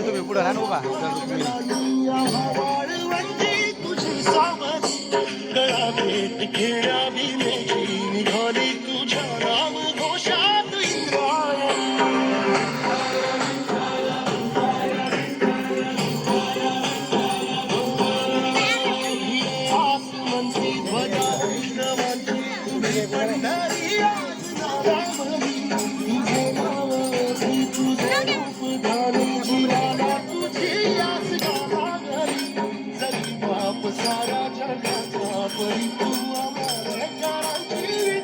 तुम्ही पुढे राहा उभा निघाली तुझ्या नाम घोषात आसमंती ध्वजा वैष्णवांची तुझे पंढरी आज नावामधी तुझे नाव तुझे रूप धारी जीवाला तुझी आस गावाघरी जरी बाप सारा जगाचा परी तू आम्हाला करांची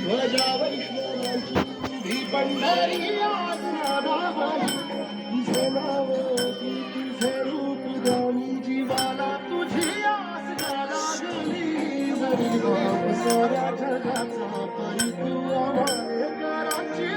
ध्वजा वैष्णवांची तुझी पंढरी आज नावामधी तुझे नाव तुझे रूप धारी जीवाला तुझी आस लागली जरी बाप साऱ्या जगाचा परी तू आम्हाला करांची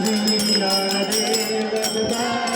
श्री ज्ञानदेव